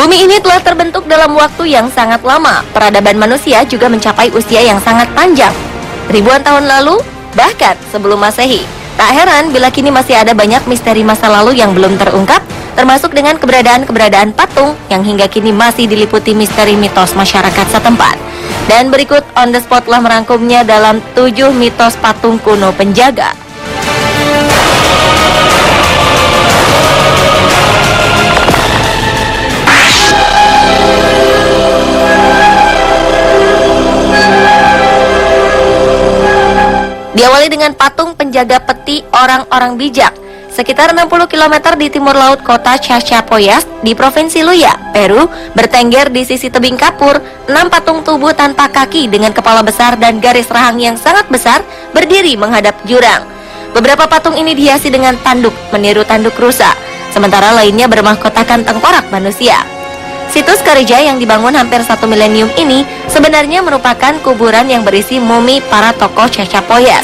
Bumi ini telah terbentuk dalam waktu yang sangat lama. Peradaban manusia juga mencapai usia yang sangat panjang, ribuan tahun lalu, bahkan sebelum Masehi. Tak heran bila kini masih ada banyak misteri masa lalu yang belum terungkap, termasuk dengan keberadaan patung yang hingga kini masih diliputi misteri mitos masyarakat setempat. Dan berikut On The Spot telah merangkumnya dalam 7 mitos patung kuno penjaga. Diawali dengan patung penjaga peti orang-orang bijak. Sekitar 60 km di timur laut kota Chachapoyas di Provinsi Luya, Peru, bertengger di sisi tebing kapur, 6 patung tubuh tanpa kaki dengan kepala besar dan garis rahang yang sangat besar berdiri menghadap jurang. Beberapa patung ini dihiasi dengan tanduk meniru tanduk rusa, sementara lainnya bermahkotakan tengkorak manusia. Situs gereja yang dibangun hampir 1 milenium ini sebenarnya merupakan kuburan yang berisi mumi para tokoh Chachapoyas.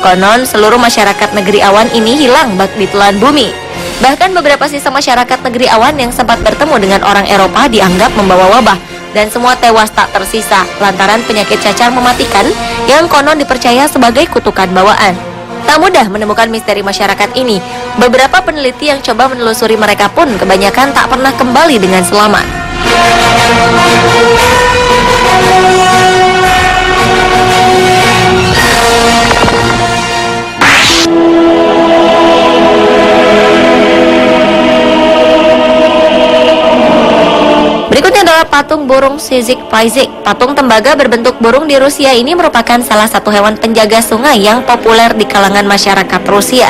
Konon seluruh masyarakat negeri awan ini hilang bak ditelan bumi. Bahkan beberapa sisa masyarakat negeri awan yang sempat bertemu dengan orang Eropa dianggap membawa wabah, dan semua tewas tak tersisa lantaran penyakit cacar mematikan yang konon dipercaya sebagai kutukan bawaan. Tak mudah menemukan misteri masyarakat ini. Beberapa peneliti yang coba menelusuri mereka pun kebanyakan tak pernah kembali dengan selamat. Berikutnya adalah patung burung Sizhik-Paizhik. Patung tembaga berbentuk burung di Rusia ini merupakan salah satu hewan penjaga sungai yang populer di kalangan masyarakat Rusia.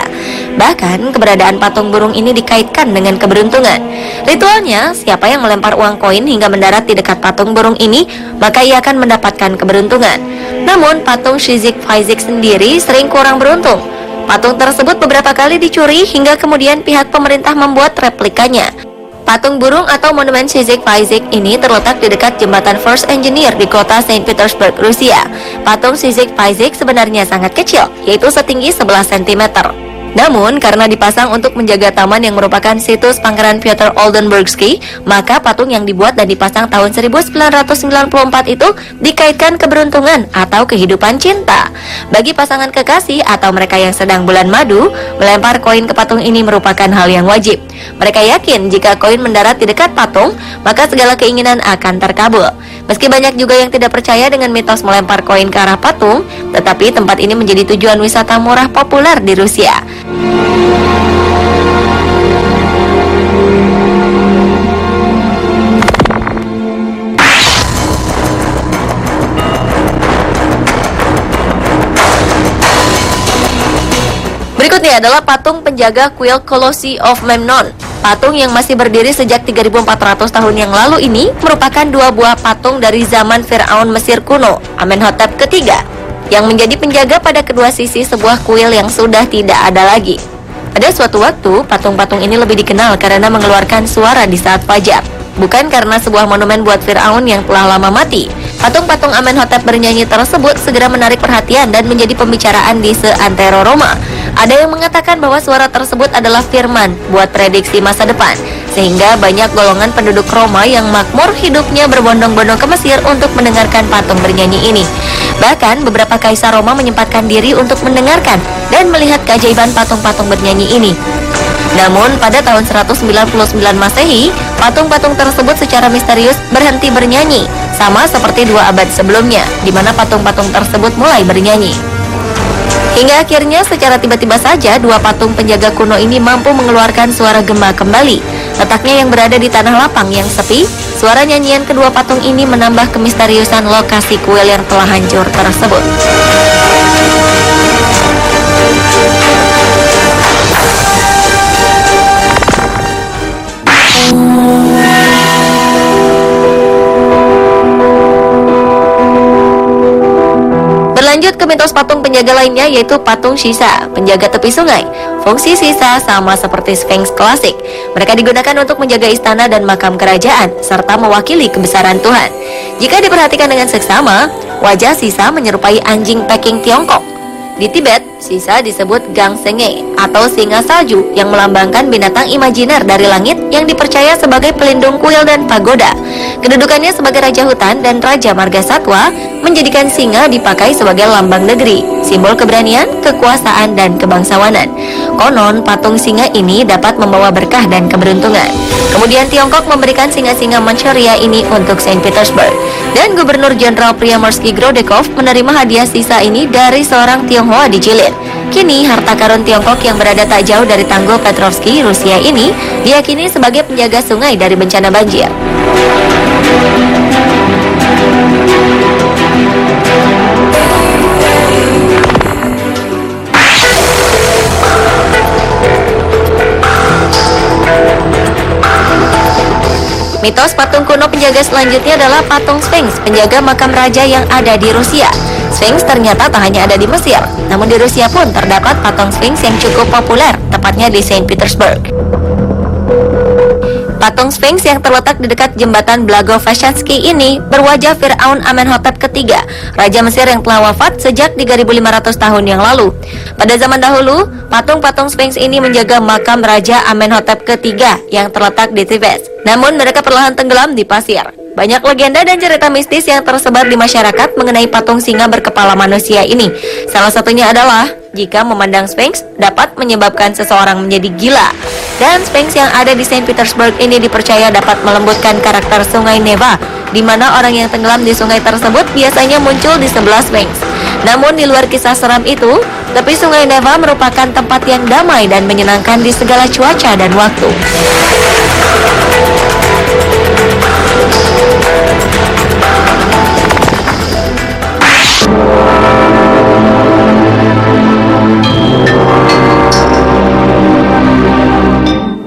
Bahkan keberadaan patung burung ini dikaitkan dengan keberuntungan. Ritualnya, siapa yang melempar uang koin hingga mendarat di dekat patung burung ini, maka ia akan mendapatkan keberuntungan. Namun patung Sizhik-Paizhik sendiri sering kurang beruntung. Patung tersebut beberapa kali dicuri hingga kemudian pihak pemerintah membuat replikanya. Patung burung atau monumen Sizhik-Paizhik ini terletak di dekat jembatan First Engineer di kota Saint Petersburg, Rusia. Patung Sizhik-Paizhik sebenarnya sangat kecil, yaitu setinggi 11 cm. Namun, karena dipasang untuk menjaga taman yang merupakan situs Pangeran Pyotr Oldenburgsky, maka patung yang dibuat dan dipasang tahun 1994 itu dikaitkan keberuntungan atau kehidupan cinta. Bagi pasangan kekasih atau mereka yang sedang bulan madu, melempar koin ke patung ini merupakan hal yang wajib. Mereka yakin jika koin mendarat di dekat patung, maka segala keinginan akan terkabul. Meski banyak juga yang tidak percaya dengan mitos melempar koin ke arah patung, tetapi tempat ini menjadi tujuan wisata murah populer di Rusia. Berikutnya adalah patung penjaga kuil Colossi of Memnon. Patung yang masih berdiri sejak 3.400 tahun yang lalu ini merupakan 2 buah patung dari zaman Firaun Mesir kuno, Amenhotep III, yang menjadi penjaga pada kedua sisi sebuah kuil yang sudah tidak ada lagi. Pada suatu waktu, patung-patung ini lebih dikenal karena mengeluarkan suara di saat fajar, bukan karena sebuah monumen buat Firaun yang telah lama mati. Patung-patung Amenhotep bernyanyi tersebut segera menarik perhatian dan menjadi pembicaraan di seantero Roma. Ada yang mengatakan bahwa suara tersebut adalah firman buat prediksi masa depan, sehingga banyak golongan penduduk Roma yang makmur hidupnya berbondong-bondong ke Mesir untuk mendengarkan patung bernyanyi ini. Bahkan beberapa kaisar Roma menyempatkan diri untuk mendengarkan dan melihat keajaiban patung-patung bernyanyi ini. Namun pada tahun 199 Masehi, patung-patung tersebut secara misterius berhenti bernyanyi, sama seperti 2 abad sebelumnya, di mana patung-patung tersebut mulai bernyanyi. Hingga akhirnya secara tiba-tiba saja 2 patung penjaga kuno ini mampu mengeluarkan suara gema kembali. Letaknya yang berada di tanah lapang yang sepi, suara nyanyian kedua patung ini menambah kemisteriusan lokasi kuil yang telah hancur tersebut. Lanjut ke mitos patung penjaga lainnya, yaitu patung Sisa, penjaga tepi sungai. Fungsi Sisa sama seperti Sphinx klasik. Mereka digunakan untuk menjaga istana dan makam kerajaan, serta mewakili kebesaran Tuhan. Jika diperhatikan dengan seksama, wajah Sisa menyerupai anjing Peking Tiongkok. Di Tibet, Sisa disebut Gangsenge atau singa salju yang melambangkan binatang imajiner dari langit yang dipercaya sebagai pelindung kuil dan pagoda. Kedudukannya sebagai raja hutan dan raja marga satwa menjadikan singa dipakai sebagai lambang negeri, simbol keberanian, kekuasaan, dan kebangsawanan. Konon, patung singa ini dapat membawa berkah dan keberuntungan. Kemudian Tiongkok memberikan singa-singa Manchuria ini untuk Saint Petersburg. Dan Gubernur Jenderal Primorsky Grodekov menerima hadiah sisa ini dari seorang Tionghoa di Jilin. Kini, harta karun Tiongkok yang berada tak jauh dari Tanggul Petrovsky, Rusia ini diyakini sebagai penjaga sungai dari bencana banjir. Mitos patung kuno penjaga selanjutnya adalah patung Sphinx, penjaga makam raja yang ada di Rusia. Sphinx ternyata tak hanya ada di Mesir, namun di Rusia pun terdapat patung Sphinx yang cukup populer, tepatnya di Saint Petersburg. Patung Sphinx yang terletak di dekat jembatan Blagoveshchensky ini berwajah Firaun Amenhotep III, raja Mesir yang telah wafat sejak 3.500 tahun yang lalu. Pada zaman dahulu, patung-patung Sphinx ini menjaga makam Raja Amenhotep III yang terletak di Thebes. Namun mereka perlahan tenggelam di pasir. Banyak legenda dan cerita mistis yang tersebar di masyarakat mengenai patung singa berkepala manusia ini. Salah satunya adalah jika memandang Sphinx dapat menyebabkan seseorang menjadi gila. Dan Sphinx yang ada di Saint Petersburg ini dipercaya dapat melembutkan karakter sungai Neva, di mana orang yang tenggelam di sungai tersebut biasanya muncul di sebelah Sphinx. Namun di luar kisah seram itu, tepi sungai Neva merupakan tempat yang damai dan menyenangkan di segala cuaca dan waktu.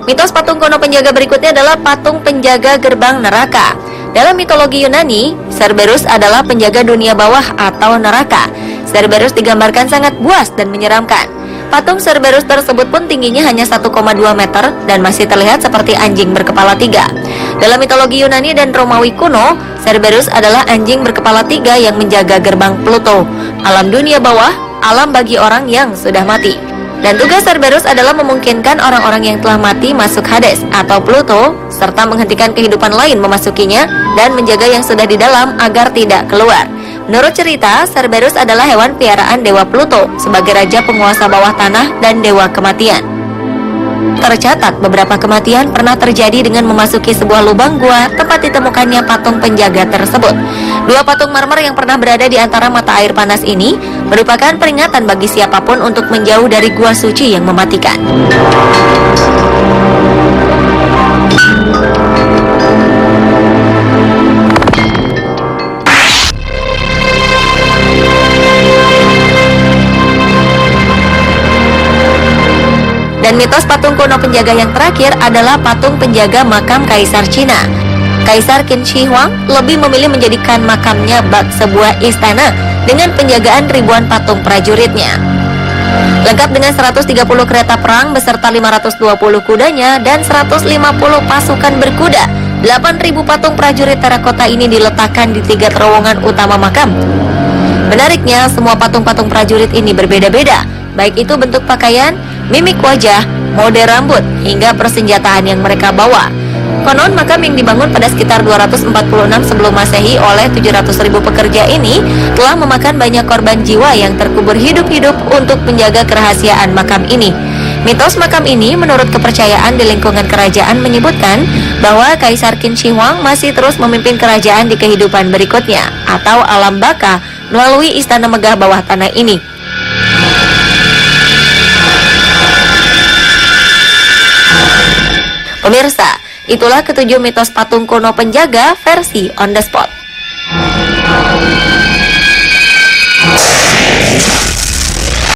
Mitos patung kuno penjaga berikutnya adalah patung penjaga gerbang neraka. Dalam mitologi Yunani, Cerberus adalah penjaga dunia bawah atau neraka. Cerberus digambarkan sangat buas dan menyeramkan. Patung Cerberus tersebut pun tingginya hanya 1,2 meter dan masih terlihat seperti anjing berkepala 3. Dalam mitologi Yunani dan Romawi kuno, Cerberus adalah anjing berkepala 3 yang menjaga gerbang Pluto, alam dunia bawah, alam bagi orang yang sudah mati. Dan tugas Cerberus adalah memungkinkan orang-orang yang telah mati masuk Hades atau Pluto, serta menghentikan kehidupan lain memasukinya dan menjaga yang sudah di dalam agar tidak keluar. Menurut cerita, Cerberus adalah hewan piaraan Dewa Pluto sebagai raja penguasa bawah tanah dan dewa kematian. Tercatat beberapa kematian pernah terjadi dengan memasuki sebuah lubang gua tempat ditemukannya patung penjaga tersebut. Dua patung marmer yang pernah berada di antara mata air panas ini merupakan peringatan bagi siapapun untuk menjauh dari gua suci yang mematikan. Dan mitos patung kuno penjaga yang terakhir adalah patung penjaga makam Kaisar Cina. Kaisar Qin Shi Huang lebih memilih menjadikan makamnya bak sebuah istana dengan penjagaan ribuan patung prajuritnya. Lengkap dengan 130 kereta perang beserta 520 kudanya dan 150 pasukan berkuda. 8.000 patung prajurit terakota ini diletakkan di 3 terowongan utama makam. Menariknya, semua patung-patung prajurit ini berbeda-beda, baik itu bentuk pakaian, mimik wajah, mode rambut, hingga persenjataan yang mereka bawa. Konon makam yang dibangun pada sekitar 246 sebelum Masehi oleh 700.000 pekerja ini telah memakan banyak korban jiwa yang terkubur hidup-hidup untuk menjaga kerahasiaan makam ini. Mitos makam ini menurut kepercayaan di lingkungan kerajaan menyebutkan bahwa Kaisar Qin Shi Huang masih terus memimpin kerajaan di kehidupan berikutnya atau alam baka melalui istana megah bawah tanah ini. Pemirsa, itulah ketujuh mitos patung kuno penjaga versi on the spot.